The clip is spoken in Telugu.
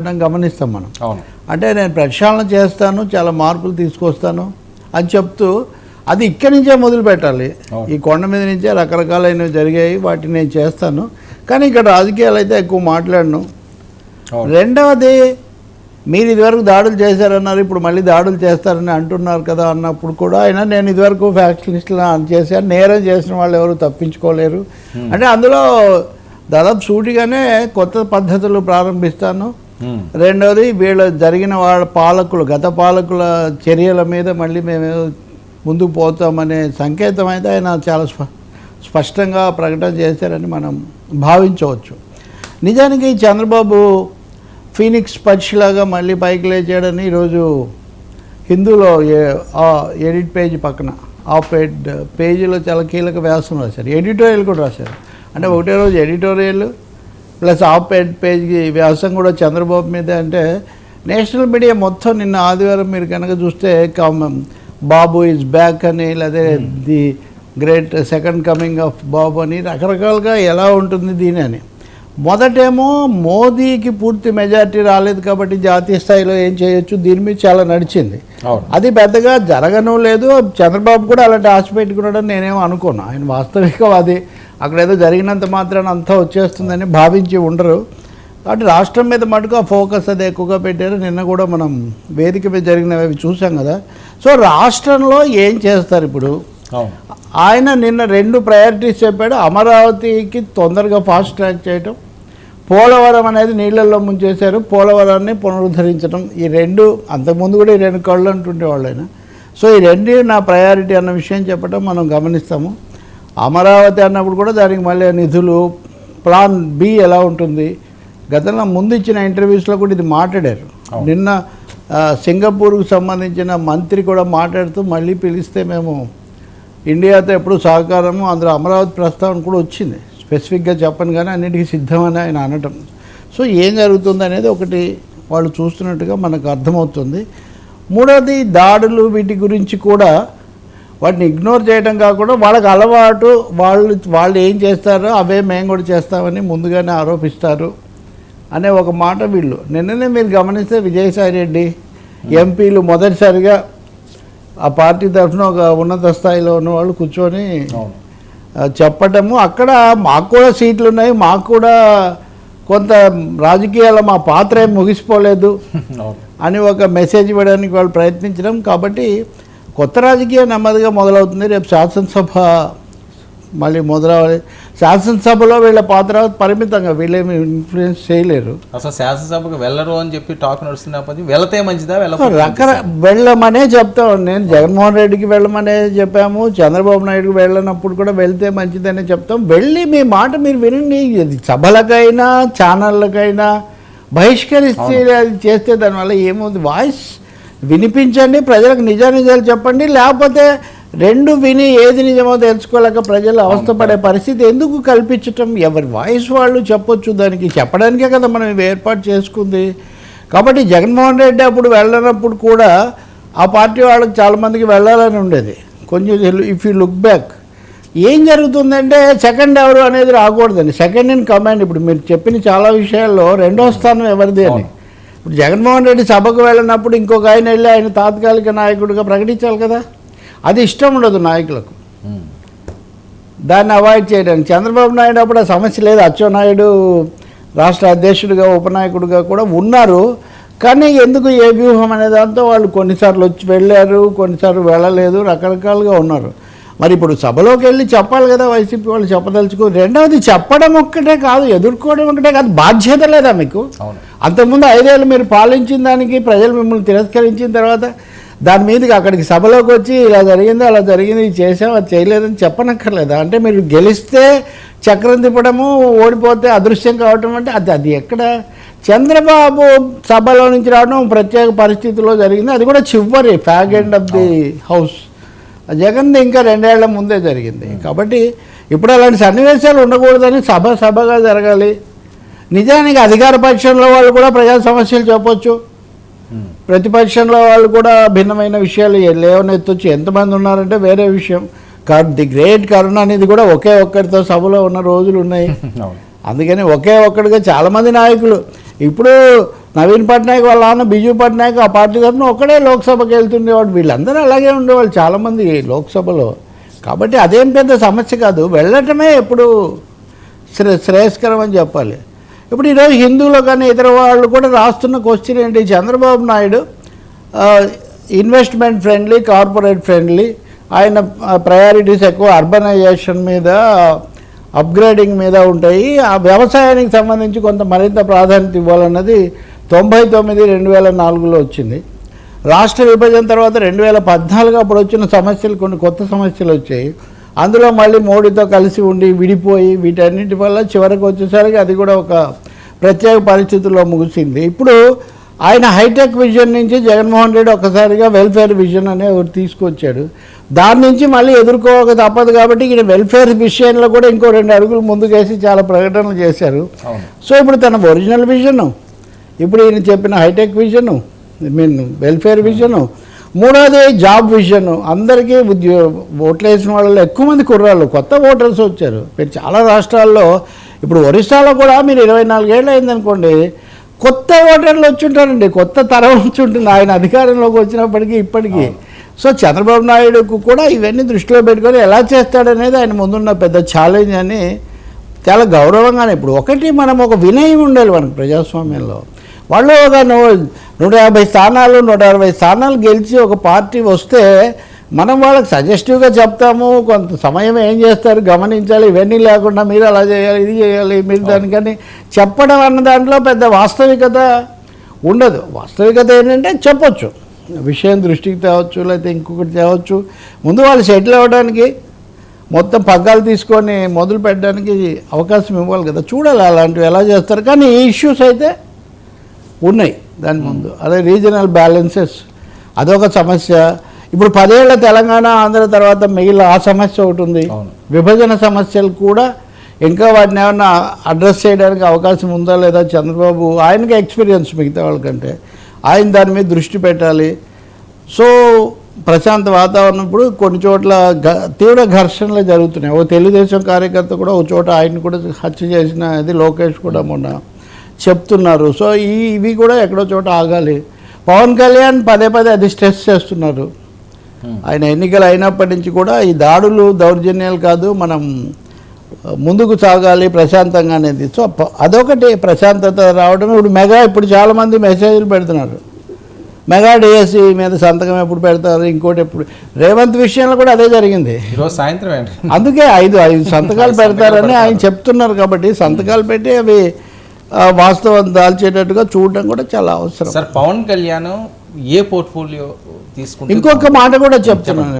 గమనిస్తాం మనం. అంటే నేను ప్రక్షాళన చేస్తాను, చాలా మార్పులు తీసుకొస్తాను అని చెప్తూ అది ఇక్కడి నుంచే మొదలు పెట్టాలి. ఈ కొండ మీద నుంచే రకరకాలైనవి జరిగాయి, వాటిని నేను చేస్తాను, కానీ ఇక్కడ రాజకీయాలు అయితే ఎక్కువ మాట్లాడను. రెండవది, మీరు ఇదివరకు దాడులు చేశారన్నారు, ఇప్పుడు మళ్ళీ దాడులు చేస్తారని అంటున్నారు కదా అన్నప్పుడు కూడా ఆయన నేను ఇదివరకు ఫ్యాక్షనిస్టులు చేశాను, నేరం చేసిన వాళ్ళు ఎవరు తప్పించుకోలేరు అంటే అందులో దాదాపు సూటిగానే కొత్త పద్ధతులు ప్రారంభిస్తాను. రెండవది, వీళ్ళ జరిగిన వాళ్ళ పాలకులు, గత పాలకుల చర్యల మీద మళ్ళీ మేము ముందుకు పోతామనే సంకేతం అయితే ఆయన చాలా స్పష్టంగా ప్రకటన చేశారని మనం భావించవచ్చు. నిజానికి చంద్రబాబు ఫీనిక్స్ పక్షిలాగా మళ్ళీ పైకి లేచాడని ఈరోజు హిందూలో ఎడిట్ పేజీ పక్కన ఆప్-ఎడ్ పేజీలో చాలా కీలక వ్యాసం రాశారు, ఎడిటోరియల్ కూడా రాశారు. అంటే ఒకటే రోజు ఎడిటోరియల్ ప్లస్ ఆప్-ఎడ్ పేజీ వ్యాసం కూడా చంద్రబాబు మీద. అంటే నేషనల్ మీడియా మొత్తం నిన్న ఆదివారం మీరు కనుక చూస్తే బాబు ఈజ్ బ్యాక్ అని, లేదా the great second coming of Babu అని రకరకాలుగా ఎలా ఉంటుంది దీని అని. మొదటేమో మోదీకి పూర్తి మెజారిటీ రాలేదు కాబట్టి జాతీయ స్థాయిలో ఏం చేయొచ్చు, దీని మీద చాలా నడిచింది. అది పెద్దగా జరగను లేదు, చంద్రబాబు కూడా అలాంటి ఆశ పెట్టుకున్నాడని నేనేమో అనుకోను. ఆయన వాస్తవికవాది, అక్కడ ఏదో జరిగినంత మాత్రాన అంతా వచ్చేస్తుందని భావించి ఉండరు. కాబట్టి రాష్ట్రం మీద మటుకు ఆ ఫోకస్ అది ఎక్కువగా పెట్టారు. నిన్న కూడా మనం వేదిక మీద జరిగినవి చూసాం కదా. సో రాష్ట్రంలో ఏం చేస్తారు ఇప్పుడు? ఆయన నిన్న 2 ప్రయారిటీస్ చెప్పాడు. అమరావతికి తొందరగా ఫాస్ట్ ట్రాక్ చేయటం, పోలవరం అనేది నీళ్ళల్లో ముంచేశారు, పోలవరాన్ని పునరుద్ధరించడం. ఈ 2, అంతకుముందు కూడా ఈ 2 కళ్ళు అంటుండేవాళ్ళు ఆయన. సో ఈ 2 నా ప్రయారిటీ అన్న విషయం చెప్పడం మనం గమనిస్తాము. అమరావతి అన్నప్పుడు కూడా దానికి మళ్ళీ నిధులు, ప్లాన్ బి ఎలా ఉంటుంది, గతంలో ముందు ఇచ్చిన ఇంటర్వ్యూస్లో కూడా ఇది మాట్లాడారు. నిన్న సింగపూర్కు సంబంధించిన మంత్రి కూడా మాట్లాడుతూ మళ్ళీ పిలిస్తే మేము ఇండియాతో ఎప్పుడు సహకారము, అందులో అమరావతి ప్రస్తావన కూడా వచ్చింది. స్పెసిఫిక్గా చెప్పను కానీ అన్నిటికీ సిద్ధమని ఆయన అనటం. సో ఏం జరుగుతుంది అనేది ఒకటి వాళ్ళు చూస్తున్నట్టుగా మనకు అర్థమవుతుంది. మూడవది, దాడులు వీటి గురించి కూడా వాటిని ఇగ్నోర్ చేయడం కాకుండా వాళ్ళకి అలవాటు, వాళ్ళు ఏం చేస్తారో అవే మేము కూడా చేస్తామని ముందుగానే ఆరోపిస్తారు అనే ఒక మాట వీళ్ళు. నిన్ననే మీరు గమనిస్తే విజయసాయి రెడ్డి ఎంపీలు మొదటిసారిగా ఆ పార్టీ తరఫున ఒక ఉన్నత స్థాయిలో ఉన్న వాళ్ళు కూర్చొని చెప్పటము, అక్కడ మాకు కూడా సీట్లు ఉన్నాయి, మాకు కూడా కొంత రాజకీయాల్లో మా పాత్ర ఏం ముగిసిపోలేదు అని ఒక మెసేజ్ ఇవ్వడానికి వాళ్ళు ప్రయత్నించడం. కాబట్టి కొత్త రాజకీయం నెమ్మదిగా మొదలవుతుంది. రేపు శాసనసభ మళ్ళీ మొదలవ్వాలి. శాసనసభలో వీళ్ళ పాత్ర పరిమితంగా, వీళ్ళేమి ఇన్ఫ్లుయెన్స్ చేయలేరు. అసలు శాసనసభకు వెళ్ళరు అని చెప్పి టాక్ నడుస్తున్నప్పటికీ వెళతే మంచిదా, వెళ్ళమనే చెప్తాం. నేను జగన్మోహన్ రెడ్డికి వెళ్ళమనే చెప్పాము, చంద్రబాబు నాయుడుకి వెళ్ళినప్పుడు కూడా వెళ్తే మంచిదనే చెప్తాం. వెళ్ళి మీ మాట మీరు వినండి. సభలకైనా ఛానళ్ళకైనా బహిష్కరిస్తే అది చేస్తే దానివల్ల ఏముంది? వాయిస్ వినిపించండి, ప్రజలకు నిజానిజాలు చెప్పండి. లేకపోతే 2 విని ఏది నిజమో తెలుసుకోలేక ప్రజలు అవస్థపడే పరిస్థితి ఎందుకు కల్పించటం? ఎవరి వాయిస్ వాళ్ళు చెప్పొచ్చు, దానికి చెప్పడానికే కదా మనం ఇవి ఏర్పాటు చేసుకుంది. కాబట్టి జగన్మోహన్ రెడ్డి అప్పుడు వెళ్ళినప్పుడు కూడా ఆ పార్టీ వాళ్ళకి చాలామందికి వెళ్ళాలని ఉండేది. కొంచెం ఇఫ్ యూ లుక్ బ్యాక్ ఏం జరుగుతుందంటే సెకండ్ ఎవరు అనేది రాకూడదండి, సెకండ్ ఇన్ కమాండ్. ఇప్పుడు మీరు చెప్పిన చాలా విషయాల్లో 2వ స్థానం ఎవరిది అని. ఇప్పుడు జగన్మోహన్ రెడ్డి సభకు వెళ్ళినప్పుడు ఇంకొక ఆయన వెళ్ళి ఆయన తాత్కాలిక నాయకుడిగా ప్రకటించాలి కదా, అది ఇష్టం ఉండదు నాయకులకు, దాన్ని అవాయిడ్ చేయడానికి. చంద్రబాబు నాయుడు అప్పుడు ఆ సమస్య లేదు, అచ్చెన్నాయుడు రాష్ట్ర అధ్యక్షుడిగా ఉపనాయకుడిగా కూడా ఉన్నారు. కానీ ఎందుకు ఏ వ్యూహం అనే దాంతో వాళ్ళు కొన్నిసార్లు వచ్చి వెళ్ళారు, కొన్నిసార్లు వెళ్ళలేదు, రకరకాలుగా ఉన్నారు. మరి ఇప్పుడు సభలోకి వెళ్ళి చెప్పాలి కదా వైసీపీ వాళ్ళు చెప్పదలుచుకో. రెండవది, చెప్పడం ఒక్కటే కాదు, ఎదుర్కోవడం ఒకటే కాదు, బాధ్యత లేదా మీకు? అంతకుముందు 5 ఏళ్ళు మీరు పాలించిన దానికి ప్రజలు మిమ్మల్ని తిరస్కరించిన తర్వాత దాని మీదకి అక్కడికి సభలోకి వచ్చి ఇలా జరిగింది, అలా జరిగింది, ఇది చేసాం, అది చేయలేదని చెప్పనక్కర్లేదా? అంటే మీరు గెలిస్తే చక్రం తిప్పడము, ఓడిపోతే అదృశ్యం కావటం అంటే అది ఎక్కడ? చంద్రబాబు సభలో నుంచి రావడం ప్రత్యేక పరిస్థితుల్లో జరిగింది, అది కూడా చివరి fag end of the house. Jagan ఇంకా 2 ఏళ్ల ముందే జరిగింది. కాబట్టి ఇప్పుడు అలాంటి సన్నివేశాలు ఉండకూడదని సభగా జరగాలి. నిజానికి అధికార పక్షంలో వాళ్ళు కూడా ప్రజా సమస్యలు చెప్పొచ్చు, ప్రతిపక్షంలో వాళ్ళు కూడా భిన్నమైన విషయాలు లేవనెత్తొచ్చు. ఎంతమంది ఉన్నారంటే వేరే విషయం. ది గ్రేట్ కరుణానిధి కూడా ఒకే ఒక్కరితో సభలో ఉన్న రోజులు ఉన్నాయి. అందుకని ఒకే ఒక్కడిగా చాలామంది నాయకులు ఇప్పుడు నవీన్ పట్నాయక్ వాళ్ళ నాన్న బిజు పట్నాయక్ ఆ పార్టీ తరఫున ఒక్కడే లోక్సభకి వెళ్తుండేవాడు. వీళ్ళందరూ అలాగే ఉండేవాళ్ళు చాలామంది లోక్సభలో. కాబట్టి అదేం పెద్ద సమస్య కాదు, వెళ్ళటమే ఎప్పుడు శ్రేయస్కరం అని చెప్పాలి. ఇప్పుడు ఈరోజు హిందువులు కానీ ఇతర వాళ్ళు కూడా రాస్తున్న క్వశ్చన్ ఏంటి, Chandrababu Naidu investment friendly, corporate friendly, ఆయన ప్రయారిటీస్ ఎక్కువ అర్బనైజేషన్ మీద, అప్గ్రేడింగ్ మీద ఉంటాయి, ఆ వ్యవసాయానికి సంబంధించి కొంత మరింత ప్రాధాన్యత ఇవ్వాలన్నది 99-2004లో వచ్చింది. రాష్ట్ర విభజన తర్వాత 2014 అప్పుడు వచ్చిన సమస్యలు కొన్ని కొత్త సమస్యలు వచ్చాయి. అందులో మళ్ళీ మోడీతో కలిసి ఉండి విడిపోయి వీటన్నిటి వల్ల చివరికి వచ్చేసరికి అది కూడా ఒక ప్రత్యేక పరిస్థితుల్లో ముగిసింది. ఇప్పుడు ఆయన హైటెక్ విజన్ నుంచి జగన్మోహన్ రెడ్డి ఒక్కసారిగా వెల్ఫేర్ విజన్ అనే ఒకటి తీసుకొచ్చాడు. దాని నుంచి మళ్ళీ ఎదుర్కోక తప్పదు కాబట్టి ఈయన వెల్ఫేర్ విషయంలో కూడా ఇంకో 2 అడుగులు ముందుకేసి చాలా ప్రకటనలు చేశారు. సో ఇప్పుడు తన ఒరిజినల్ విజను, ఇప్పుడు ఈయన చెప్పిన హైటెక్ విజను, వెల్ఫేర్ విజను, మూడోది జాబ్ విజను. అందరికీ ఓట్లు వేసిన వాళ్ళలో ఎక్కువ మంది కుర్రాళ్ళు కొత్త ఓటర్స్ వచ్చారు. మీరు చాలా రాష్ట్రాల్లో, ఇప్పుడు ఒరిస్సాలో కూడా మీరు 24 ఏళ్ళు అయిందనుకోండి, కొత్త ఓటర్లు వచ్చి ఉంటారండి, కొత్త తరం వచ్చి ఉంటుంది ఆయన అధికారంలోకి వచ్చినప్పటికీ ఇప్పటికీ. సో చంద్రబాబు నాయుడుకు కూడా ఇవన్నీ దృష్టిలో పెట్టుకొని ఎలా చేస్తాడనేది ఆయన ముందున్న పెద్ద ఛాలెంజ్ అని చాలా గౌరవంగానే. ఇప్పుడు ఒకటి మనం ఒక వినయం ఉండాలి మనకు ప్రజాస్వామ్యంలో. వాళ్ళు ఒక 150 స్థానాలు 160 స్థానాలు గెలిచి ఒక పార్టీ వస్తే మనం వాళ్ళకి సజెస్టివ్గా చెప్తాము, కొంత సమయం ఏం చేస్తారు గమనించాలి, ఇవన్నీ లేకుండా మీరు అలా చేయాలి, ఇది చేయాలి, మీరు దానికని చెప్పడం అన్న దాంట్లో పెద్ద వాస్తవికత ఉండదు. వాస్తవికత ఏంటంటే చెప్పొచ్చు, విషయం దృష్టికి తేవచ్చు, లేకపోతే ఇంకొకటి తేవచ్చు. ముందు వాళ్ళు సెటిల్ అవ్వడానికి మొత్తం పగ్గాలు తీసుకొని మొదలు పెట్టడానికి అవకాశం ఇవ్వాలి కదా, చూడాలి అలాంటివి ఎలా చేస్తారు. కానీ ఈ ఇష్యూస్ అయితే ఉన్నాయి దాని ముందు. అదే రీజనల్ బ్యాలెన్సెస్ అదొక సమస్య. ఇప్పుడు 10 ఏళ్ల తెలంగాణ ఆంధ్ర తర్వాత మిగిలిన ఆ సమస్య ఒకటి ఉంది. విభజన సమస్యలు కూడా ఇంకా వాటిని ఏమన్నా అడ్రస్ చేయడానికి అవకాశం ఉందా లేదా చంద్రబాబు, ఆయనకి ఎక్స్పీరియన్స్ మిగతా వాళ్ళకంటే, ఆయన దాని మీద దృష్టి పెట్టాలి. సో ప్రశాంత వాతావరణం. ఇప్పుడు కొన్ని చోట్ల తీవ్ర ఘర్షణలు జరుగుతున్నాయి. ఓ తెలుగుదేశం కార్యకర్త కూడా ఒక చోట ఆయన కూడా హత్య చేసిన అది లోకేష్ కూడా మొన్న చెప్తున్నారు. సో ఇవి కూడా ఎక్కడో చోట ఆగాలి. పవన్ కళ్యాణ్ పదే అది స్ట్రెస్ చేస్తున్నారు. ఆయన ఎన్నికలు అయినప్పటి నుంచి కూడా ఈ దాడులు దౌర్జన్యాలు కాదు, మనం ముందుకు సాగాలి ప్రశాంతంగా అనేది. సో అదొకటి ప్రశాంతత రావడం. ఇప్పుడు ఇప్పుడు చాలామంది మెసేజ్లు పెడుతున్నారు, మెగా డిఎస్సి మీద సంతకం ఎప్పుడు పెడతారు, ఇంకోటి ఎప్పుడు. రేవంత్ విషయంలో కూడా అదే జరిగింది ఈరోజు సాయంత్రం. అందుకే 5 సంతకాలు పెడతారని ఆయన చెప్తున్నారు. కాబట్టి సంతకాలు పెట్టి అవి వాస్తవం దాల్చేటట్టుగా చూడడం కూడా చాలా అవసరం. సార్, పవన్ కళ్యాణ్ ఏ పోర్ట్ఫోలియో తీసుకుంటే, ఇంకొక మాట కూడా చెప్తున్నాను.